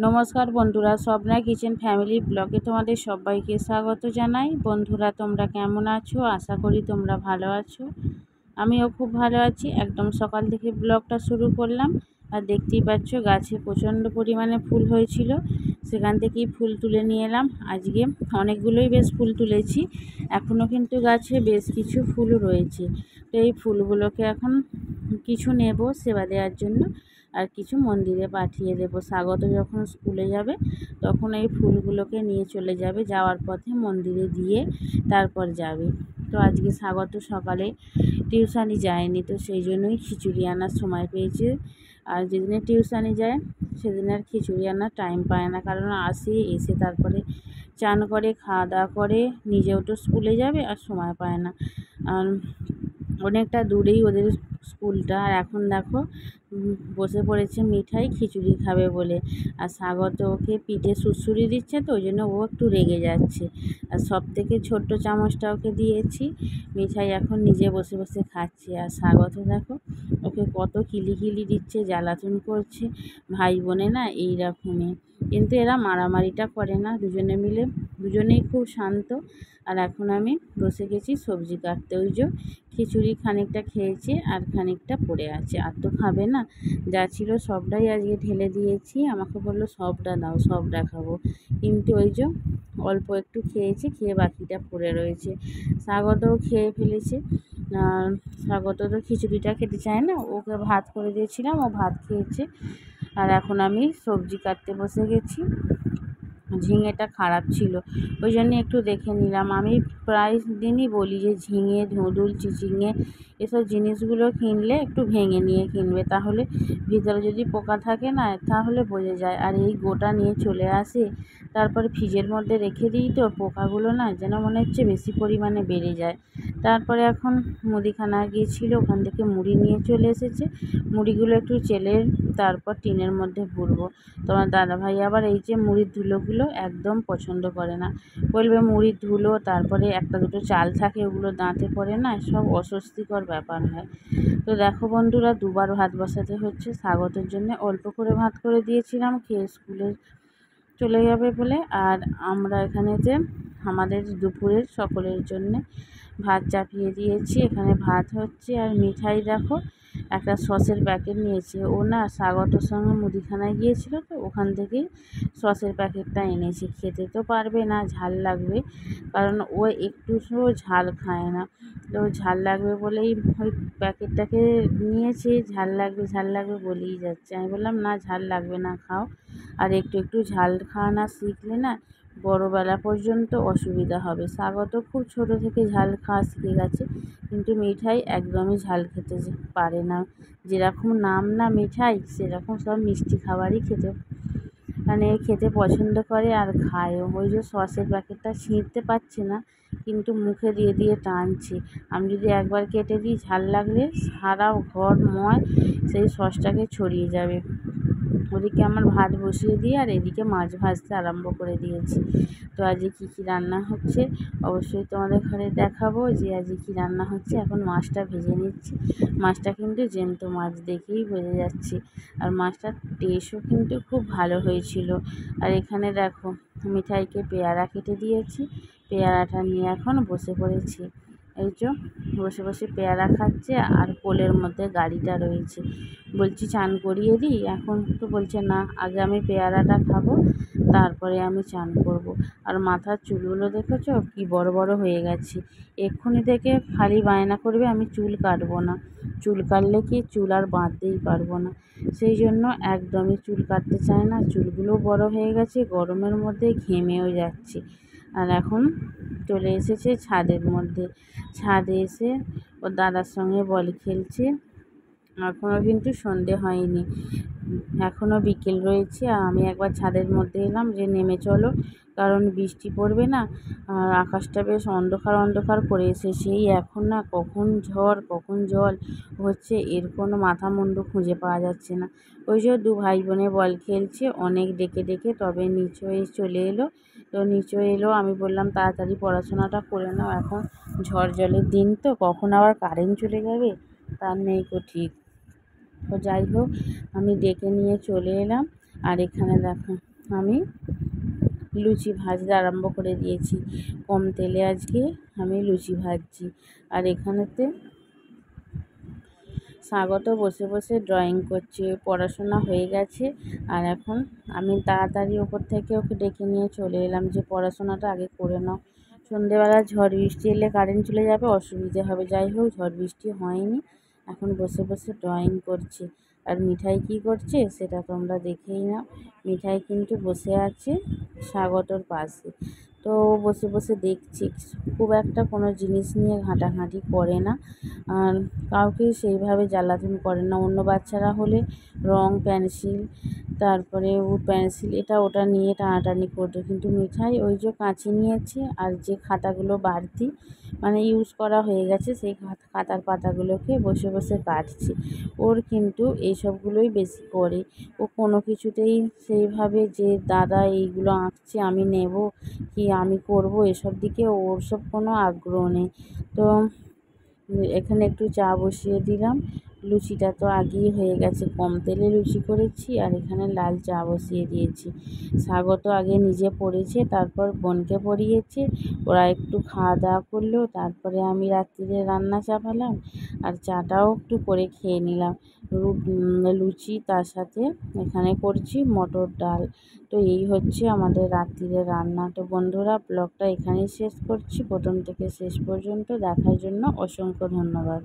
নমস্কার বন্ধুরা, Swapna kitchen family ব্লগে তোমাদের সবাইকে স্বাগত জানাই। বন্ধুরা, তোমরা কেমন আছো? আশা করি তোমরা ভালো আছো। আমিও খুব ভালো আছি। একদম সকাল থেকে ব্লগটা শুরু করলাম। আর দেখতেই পাচ্ছ গাছে প্রচণ্ড পরিমাণে ফুল হয়েছিল, সেখান থেকেই ফুল তুলে নিয়ে এলাম। আজকে অনেকগুলোই বেশ ফুল তুলেছি, এখনও কিন্তু গাছে বেশ কিছু ফুলও রয়েছে। তো এই ফুলগুলোকে এখন কিছু নেব সেবা দেওয়ার জন্য, আর কিছু মন্দিরে পাঠিয়ে দেবো। স্বাগত যখন স্কুলে যাবে তখন এই ফুলগুলোকে নিয়ে চলে যাবে, যাওয়ার পথে মন্দিরে দিয়ে তারপর যাবে। তো আজকে স্বাগত সকালে টিউশানি যায়নি, তো সেই জন্যই খিচুড়ি আনার সময় পেয়েছে। আর যেদিনে টিউশানি যায় সেদিন আর খিচুড়ি আনার টাইম পায় না, কারণ এসে তারপরে চান করে খাওয়া দাওয়া করে নিজেও তো স্কুলে যাবে, আর সময় পায় না। আর অনেকটা দূরেই ওদের স্কুলটা। আর এখন দেখো বসে পড়েছে মিঠাই খিচুড়ি খাবে বলে। আর স্বাগত ওকে পিঠে সুড়সুড়ি দিচ্ছে, তো ওই জন্য ও একটু রেগে যাচ্ছে। আর সব থেকে ছোট্ট চামচটা ওকে দিয়েছি, মিঠাই এখন নিজে বসে বসে খাচ্ছে। আর স্বাগত দেখো ওকে কত কিলিকিলি দিচ্ছে, জ্বালাতন করছে। ভাই বোনে না এইরকমই, কিন্তু এরা মারামারিটা করে না, দুজনে মিলে দুজনেই খুব শান্ত। আর এখন আমি বসে গেছি সবজি কাটতে। ওই যে খিচুড়ি খানিকটা খেয়েছে আর খানিকটা পড়ে আছে, আর তো খাবে না। যা ছিল সবটাই আজকে ঢেলে দিয়েছি, আমাকে বললো সবটা দাও, সবটা খাবো। কিন্তু ওই যে অল্প একটু খেয়েছে, খেয়ে বাকিটা পড়ে রয়েছে। স্বাগতও খেয়ে ফেলেছে। আর স্বাগত তো খিচুড়িটা খেতে চায় না, ওকে ভাত করে দিয়েছিলাম, ও ভাত খেয়েছে। আর এখন আমি সবজি কাটতে বসে গেছি। ঝিঙেটা খারাপ ছিল, ওই জন্য একটু দেখে নিলাম। আমি প্রায় দিনই বলি যে ঝিঙে, ধুঁদুল, চিচিঙে এসব জিনিসগুলো কিনলে একটু ভেঙে নিয়ে কিনবে, তাহলে ভিতরে যদি পোকা থাকে না তাহলে বোঝা যায়। আর এই গোটা নিয়ে চলে আসে, তারপরে ফ্রিজের মধ্যে রেখে দিই, তো পোকাগুলো না যেন মনে হচ্ছে বেশি পরিমাণে বেড়ে যায়। তারপরে এখন মুদিখানা গিয়েছিলো, ওখান থেকে মুড়ি নিয়ে চলে এসেছে। মুড়িগুলো একটু চেলে তারপর টিনের মধ্যে ভরবো। তোমার দাদাভাই আবার এই যে মুড়ির ধুলোগুলো একদম পছন্দ করে না, বলবে মুড়ির ধুলো, তারপরে একটা দুটো চাল থাকে ওগুলো দাঁতে পড়ে না, সব অস্বস্তিকর ব্যাপার হয়। তো দেখো বন্ধুরা, দুবার ভাত বসাতে হচ্ছে। স্বাগতের জন্য অল্প করে ভাত করে দিয়েছিলাম, খেয়ে স্কুলে চলে যাবে বলে। আর আমরা এখানেতে আমাদের দুপুরের সকলের জন্য ভাত চাপিয়ে দিয়েছি। এখানে ভাত হচ্ছে, আর মিঠাই দেখো একটা সসের প্যাকেট নিয়েছে। ও না স্বাগতর সঙ্গে মুদিখানায় গিয়েছিল, তো ওখান থেকেই সসের প্যাকেটটা এনেছে। খেতে তো পারবে না, ঝাল লাগবে, কারণ ও একটু ঝাল খায় না। তো ঝাল লাগবে বলেই ওই প্যাকেটটাকে নিয়েছে, ঝাল লাগবে বলেই যাচ্ছে। আমি বললাম না, ঝাল লাগবে না, খাও। আর একটু একটু ঝাল খাওয়া না শিখলে না বড়োবেলা পর্যন্ত অসুবিধা হবে। স্বাগত খুব ছোটো থেকে ঝাল খাওয়া শিখে গেছে, কিন্তু মিঠাই একদমই ঝাল খেতে পারে না। যেরকম নাম না মিঠাই, সেরকম সব মিষ্টি খাবারই খেতে পছন্দ করে আর খায়ও। ওই যে সসের প্যাকেটটা ছিঁড়তে পারছে না, কিন্তু মুখে দিয়ে দিয়ে টানছে। আমি যদি একবার কেটে দিই, ঝাল লাগলে সারা ঘরময় সেই সসটাকে ছড়িয়ে যাবে। ওদিকে আমার ভাত বসিয়ে দিয়ে আর এদিকে মাছ ভাজতে আরম্ভ করে দিয়েছি। তো আজকে কী কী রান্না হচ্ছে অবশ্যই তোমাদের ঘরে দেখাবো, যে আজকে কী রান্না হচ্ছে। এখন মাছটা ভেজে নিচ্ছি। মাছটা কিন্তু জ্যান্ত মাছ, দেখেই বোঝা যাচ্ছে। আর মাছটার টেস্টও কিন্তু খুব ভালো হয়েছিল। আর এখানে দেখো মিঠাইকে পেয়ারা কেটে দিয়েছি, পেয়ারাটা নিয়ে এখন বসে পড়েছি। এই যে বসে বসে পেয়ারা খাচ্ছে, আর কোলের মধ্যে গাড়িটা রয়েছে। বলছি চান করিয়ে দিই, এখন তো বলছে না, আগে আমি পেয়ারাটা খাবো, তারপরে আমি চান করব। আর মাথার চুলগুলো দেখেছো কি বড় বড় হয়ে গেছে। এক্ষুনি থেকে খালি বায়না করবে আমি চুল কাটবো না, চুল কাটলে কি চুল আর বাঁধতেই পারবো না। সেই জন্য একদমই চুল কাটতে চায় না। চুলগুলো বড় হয়ে গেছে, গরমের মধ্যে ঘেমেও যাচ্ছে। আর এখন চলে এসেছে ছাদের মধ্যে। ছাদে এসে ওর দাদার সঙ্গে বল খেলছে। এখনও কিন্তু সন্ধে হয়নি, এখনও বিকেল রয়েছে। আর আমি একবার ছাদের মধ্যে এলাম যে নেমে চলো, কারণ বৃষ্টি পড়বে না। আর আকাশটা বেশ অন্ধকার অন্ধকার করে এসেছে। এখন না কখন ঝড় কখন জল হচ্ছে, এর কোনো মাথা মুন্ডু খুঁজে পাওয়া যাচ্ছে না। ওই যে দু ভাই বোনে বল খেলছে, অনেক ডেকে ডেকে তবে নিচে চলে এলো। তো নিচে এলো, আমি বললাম তাড়াতাড়ি পড়াশোনাটা করে নাও, এখন ঝড় জলের দিন, তো কখন আবার কারেন্ট চলে যাবে তার নেই তো ঠিক। তো যাই হোক, আমি ডেকে নিয়ে চলে এলাম। আর এখানে দেখো আমি লুচি ভাজতে আরম্ভ করে দিয়েছি। কম তেলে আজকে আমি লুচি ভাজছি। আর এখানেতে স্বাগত বসে বসে ড্রয়িং করছে, পড়াশোনা হয়ে গেছে। আর এখন আমি তাড়াতাড়ি ওপর থেকে ওকে ডেকে নিয়ে চলে এলাম যে পড়াশোনাটা আগে করে নাও। সন্ধেবেলা ঝড় বৃষ্টি এলে কারেন্ট চলে যাবে, অসুবিধে হবে। যাই হোক, ঝড় বৃষ্টি হয়নি, এখন বসে বসে ড্রয়িং করছে। আর মিঠাই কী করছে সেটা তোমরা দেখেই নাও। মিঠাই কিন্তু বসে আছে স্বাগতর পাশে। তো বসে বসে দেখছি, খুব একটা কোনো জিনিস নিয়ে ঘাঁটাঘাঁটি করে না, আর কাউকে সেইভাবে জ্বালাতন করে না। অন্য বাচ্চারা হলে রং পেন্সিল, তারপরে পেন্সিল এটা ওটা নিয়ে টানাটানি করতো, কিন্তু মিঠাই ওই যে কাঁচি নিয়েছে আর যে খাতাগুলো বাড়তি মানে ইউজ করা হয়ে গেছে সেই খাতার পাতাগুলোকে বসে বসে কাটছে। ওর কিন্তু এইসবগুলোই বেশি করে। ও কোনো কিছুতেই সেইভাবে যে দাদা এইগুলো আঁকছে আমি নেব কি আমি করব এসব দিকে ওর সব কোনো আগ্রহ নেই। তো এখানে একটু চা বসিয়ে দিলাম। লুচিটা তো আগেই হয়ে গেছে, কম তেলে লুচি করেছি। আর এখানে লাল চা বসিয়ে দিয়েছি। স্বাগত আগে নিজে পড়েছে, তারপর বোনকে পড়িয়েছে। ওরা একটু খাওয়া দাওয়া করলো, তারপরে আমি রাত্রিরে রান্না চাপালাম আর চাটাও একটু করে খেয়ে নিলাম। লুচি তার সাথে এখানে করছি মটর ডাল। তো এই হচ্ছে আমাদের রাত্রিরে রান্না। তো বন্ধুরা, ব্লগটা এখানেই শেষ করছি। প্রথম থেকে শেষ পর্যন্ত দেখার জন্য অসংখ্য ধন্যবাদ।